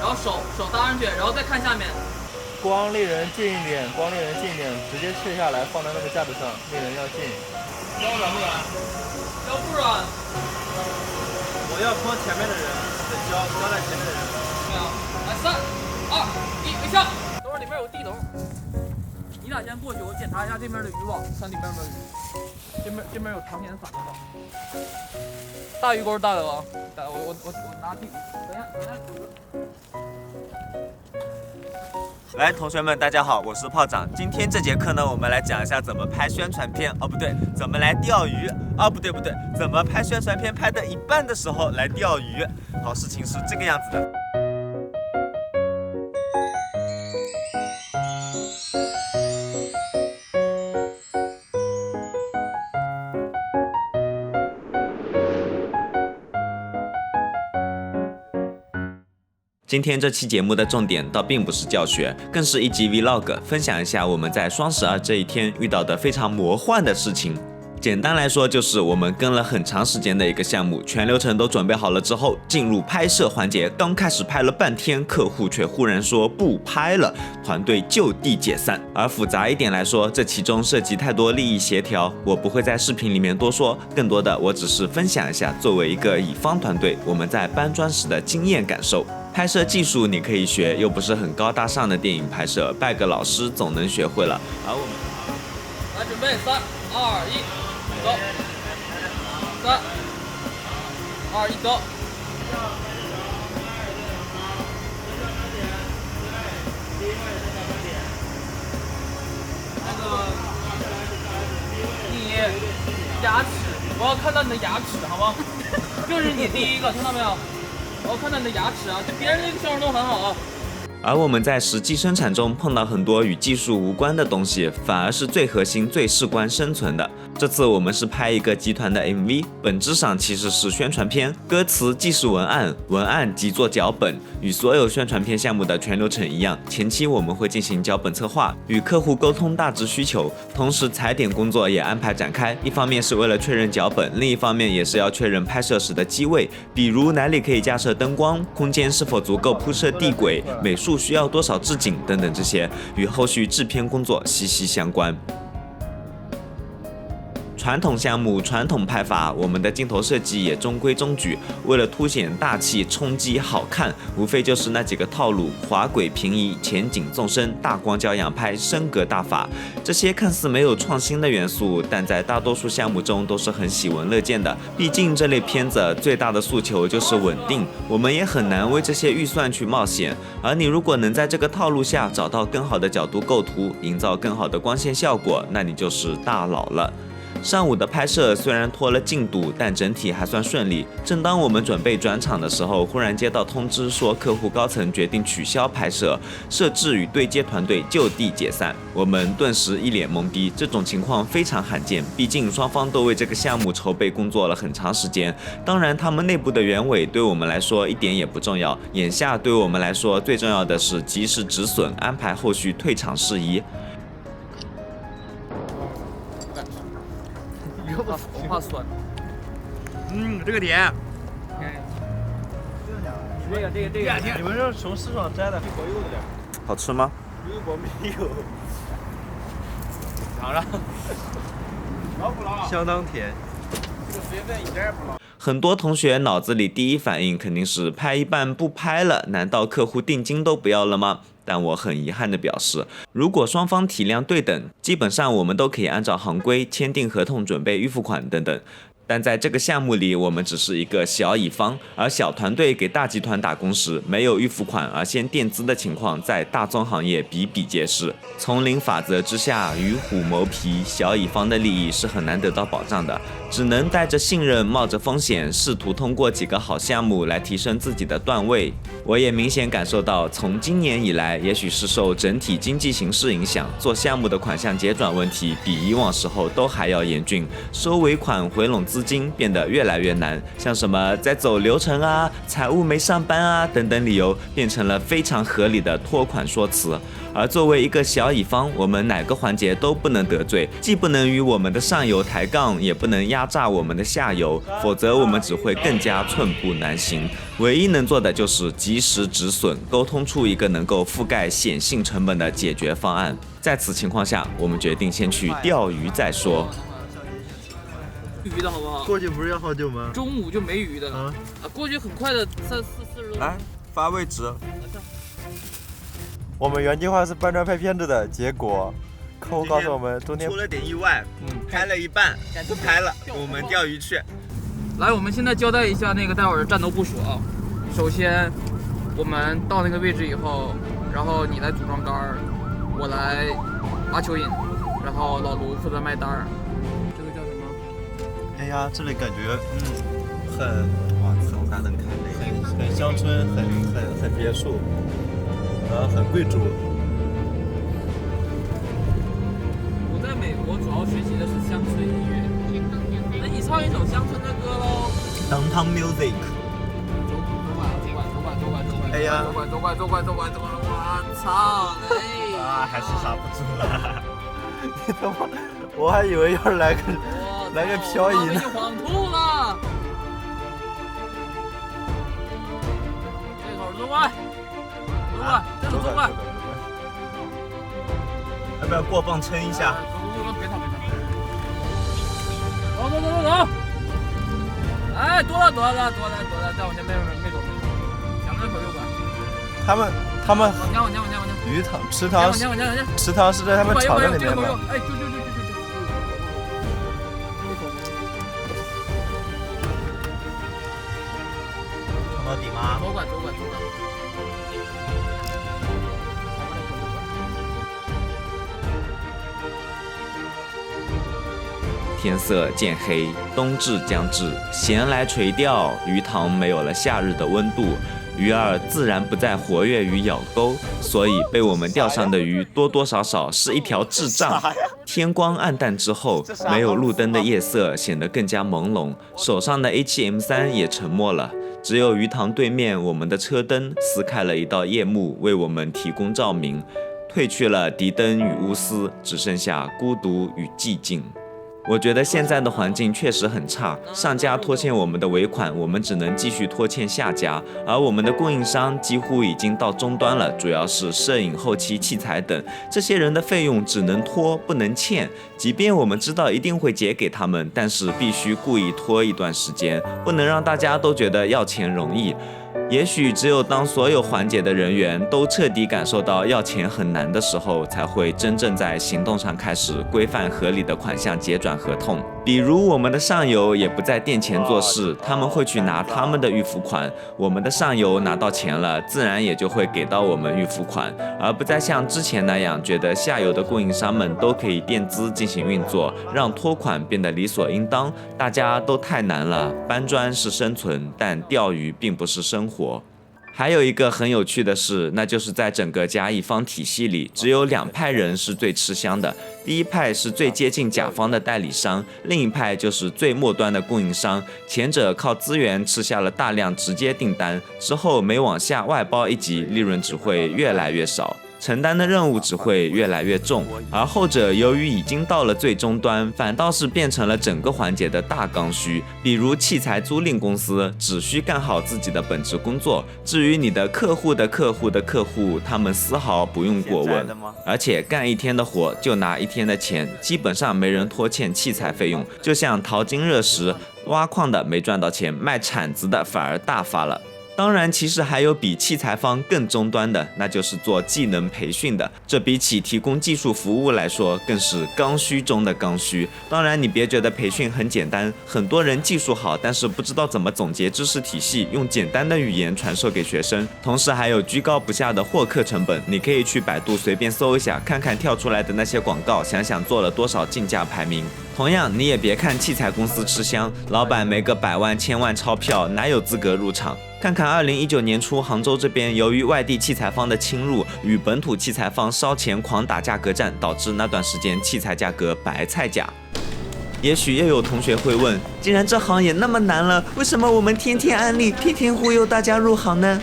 然后手搭上去，然后再看下面。光离人近一点，直接切下来放在那个架子上，离人要近。腰软不软？腰不软。我要拖前面的人，交在前面的人。没有，来3、2、1，微笑。等会儿里面有地头，你俩先过去，我检查一下这边的渔网，看里面有没有鱼。这边有长鲢散的吗？大鱼钩大的吧？我拿地，等一下。来，同学们，大家好，我是炮长。今天这节课呢，我们来讲一下怎么拍宣传片。哦，不对，怎么来钓鱼？哦，不对，怎么拍宣传片拍到一半的时候来钓鱼？好，事情是这个样子的。今天这期节目的重点倒并不是教学，更是一集 vlog， 分享一下我们在双12这一天遇到的非常魔幻的事情。简单来说，就是我们跟了很长时间的一个项目，全流程都准备好了之后，进入拍摄环节，刚开始拍了半天，客户却忽然说不拍了，团队就地解散。而复杂一点来说，这其中涉及太多利益协调，我不会在视频里面多说，更多的我只是分享一下作为一个乙方团队，我们在搬砖时的经验感受。拍摄技术你可以学，又不是很高大上的电影拍摄，拜个老师总能学会了。而我们来准备3、2、1，走。3、2、1，走。那个，你牙齿，我要看到你的牙齿，好吗？就是你第一个，听到没有？我要看到你的牙齿啊！就别人这个效果都很好啊。而我们在实际生产中碰到很多与技术无关的东西，反而是最核心、最事关生存的。这次我们是拍一个集团的 MV， 本质上其实是宣传片，歌词既是文案，文案即做脚本。与所有宣传片项目的全流程一样，前期我们会进行脚本策划，与客户沟通大致需求，同时踩点工作也安排展开。一方面是为了确认脚本，另一方面也是要确认拍摄时的机位，比如哪里可以架设灯光，空间是否足够铺设地轨，美术需要多少置景等等，这些与后续制片工作息息相关。传统项目、传统拍法，我们的镜头设计也中规中矩。为了凸显大气、冲击、好看，无非就是那几个套路：滑轨平移、前景纵深、大光焦仰拍、升格大法。这些看似没有创新的元素，但在大多数项目中都是很喜闻乐见的。毕竟这类片子最大的诉求就是稳定，我们也很难为这些预算去冒险。而你如果能在这个套路下找到更好的角度构图，营造更好的光线效果，那你就是大佬了。上午的拍摄虽然拖了进度，但整体还算顺利。正当我们准备转场的时候，忽然接到通知说客户高层决定取消拍摄，摄制与对接团队就地解散。我们顿时一脸懵逼，这种情况非常罕见，毕竟双方都为这个项目筹备工作了很长时间。当然，他们内部的原委对我们来说一点也不重要，眼下对我们来说最重要的是及时止损，安排后续退场事宜。我怕酸。这个甜。这个，你们是从市场摘的，好吃吗？我没有。尝尝。老不老？相当甜。这个水分一点也不老。很多同学脑子里第一反应肯定是拍一半不拍了，难道客户定金都不要了吗？但我很遗憾地表示，如果双方体量对等，基本上我们都可以按照行规签订合同、准备预付款等等。但在这个项目里，我们只是一个小乙方，而小团队给大集团打工时，没有预付款而先垫资的情况，在大宗行业比比皆是。丛林法则之下，与虎谋皮，小乙方的利益是很难得到保障的，只能带着信任，冒着风险，试图通过几个好项目来提升自己的段位。我也明显感受到，从今年以来，也许是受整体经济形势影响，做项目的款项结转问题比以往时候都还要严峻，收尾款回笼资金变得越来越难，像什么在走流程啊、财务没上班啊等等理由，变成了非常合理的拖款说辞。而作为一个小乙方，我们哪个环节都不能得罪，既不能与我们的上游抬杠，也不能压榨我们的下游，否则我们只会更加寸步难行。唯一能做的就是及时止损，沟通出一个能够覆盖显性成本的解决方案。在此情况下，我们决定先去钓鱼再说。鱼的好不好？过去不是要好久吗？中午就没鱼的了。啊，过去很快的，40多。来发位置。我们原计划是搬砖拍片子的，结果客户告诉我们中间出了点意外，拍了一半不拍了，我们钓鱼去。来，我们现在交代一下那个待会儿的战斗部署啊。首先，我们到那个位置以后，然后你来组装杆儿，我来拉蚯蚓，然后老卢负责卖单儿。这个叫什么？哎呀，这里感觉很哇，从哪能看很乡村，很别墅，然后很贵族。我在美国主要学习的是乡村音乐，那你唱一首乡村的歌喽。Downtown Music。走哎呀，走快！我操！哎啊，还是刹不住了。你他妈，我还以为要来个漂移呢。晃吐了。这口走快，这手走快。要不要过磅称一下？别吵！走！哎，多了，再往前没走。2个口就管。他们往前。鱼塘池塘是在他们厂子里面吗？哎，就。冲到底吗？走管。天色渐黑，冬至将至，闲来垂钓，鱼塘没有了夏日的温度，鱼儿自然不再活跃于舀沟，所以被我们钓上的鱼多多少少是一条智障。天光暗淡之后，没有路灯的夜色显得更加朦胧，手上的 A7M3 也沉默了，只有鱼塘对面我们的车灯撕开了一道夜幕，为我们提供照明，褪去了敌灯与钨丝，只剩下孤独与寂静。我觉得现在的环境确实很差，上家拖欠我们的尾款，我们只能继续拖欠下家，而我们的供应商几乎已经到终端了，主要是摄影、后期、器材等，这些人的费用只能拖不能欠，即便我们知道一定会结给他们，但是必须故意拖一段时间，不能让大家都觉得要钱容易。也许只有当所有环节的人员都彻底感受到要钱很难的时候，才会真正在行动上开始规范合理的款项结转合同。比如我们的上游也不在店前做事，他们会去拿他们的预付款，我们的上游拿到钱了，自然也就会给到我们预付款，而不再像之前那样觉得下游的供应商们都可以垫资进行运作，让拖款变得理所应当。大家都太难了，搬砖是生存，但钓鱼并不是生活。还有一个很有趣的事，那就是在整个甲乙方体系里，只有2派人是最吃香的。第一派是最接近甲方的代理商，另一派就是最末端的供应商。前者靠资源吃下了大量直接订单，之后每往下外包一级，利润只会越来越少，承担的任务只会越来越重，而后者由于已经到了最终端，反倒是变成了整个环节的大刚需。比如器材租赁公司只需干好自己的本职工作，至于你的客户的客户的客户，他们丝毫不用过问，而且干1天的活就拿1天的钱，基本上没人拖欠器材费用。就像淘金热时，挖矿的没赚到钱，卖铲子的反而大发了。当然，其实还有比器材方更终端的，那就是做技能培训的。这比起提供技术服务来说，更是刚需中的刚需。当然，你别觉得培训很简单，很多人技术好，但是不知道怎么总结知识体系，用简单的语言传授给学生。同时，还有居高不下的获客成本。你可以去百度随便搜一下，看看跳出来的那些广告，想想做了多少竞价排名。同样，你也别看器材公司吃香，老板没个100万、1000万钞票，哪有资格入场？看看2019年初杭州这边，由于外地器材方的侵入，与本土器材方烧钱狂打价格战，导致那段时间器材价格白菜价。也许又有同学会问，既然这行也那么难了，为什么我们天天安利，天天忽悠大家入行呢？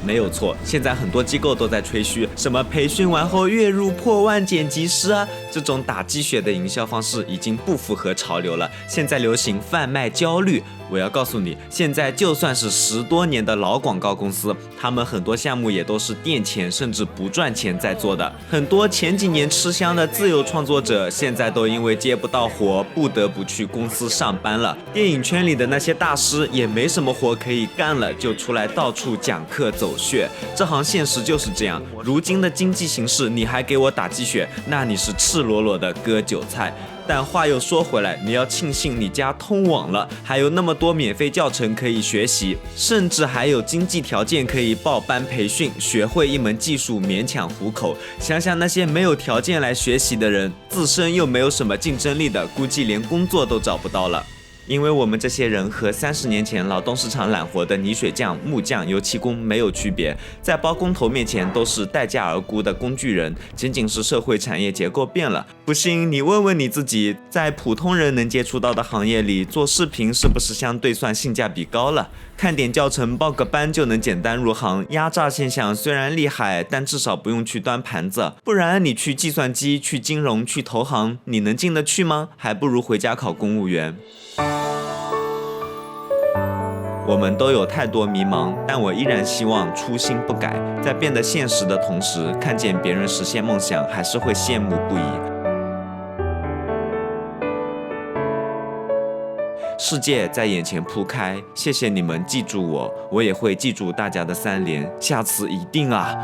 没有错，现在很多机构都在吹嘘什么培训完后月入破万剪辑师啊，这种打鸡血的营销方式已经不符合潮流了。现在流行贩卖焦虑。我要告诉你，现在就算是10多年的老广告公司，他们很多项目也都是垫钱甚至不赚钱在做的。很多前几年吃香的自由创作者，现在都因为接不到活，不得不去公司上班了。电影圈里的那些大师也没什么活可以干了，就出来到处讲课走穴。这行现实就是这样。如今的经济形势，你还给我打鸡血，那你是赤裸裸的割韭菜。但话又说回来，你要庆幸你家通网了，还有那么多免费教程可以学习，甚至还有经济条件可以报班培训，学会一门技术勉强糊口。想想那些没有条件来学习的人，自身又没有什么竞争力的，估计连工作都找不到了。因为我们这些人和30年前劳动市场揽活的泥水匠、木匠、油漆工没有区别，在包工头面前都是待价而沽的工具人，仅仅是社会产业结构变了。不信你问问你自己，在普通人能接触到的行业里，做视频是不是相对算性价比高了？看点教程报个班就能简单入行，压榨现象虽然厉害，但至少不用去端盘子，不然你去计算机、去金融、去投行，你能进得去吗？还不如回家考公务员。我们都有太多迷茫，但我依然希望初心不改，在变得现实的同时，看见别人实现梦想，还是会羡慕不已。世界在眼前铺开，谢谢你们记住我，我也会记住大家的3连，下次一定啊！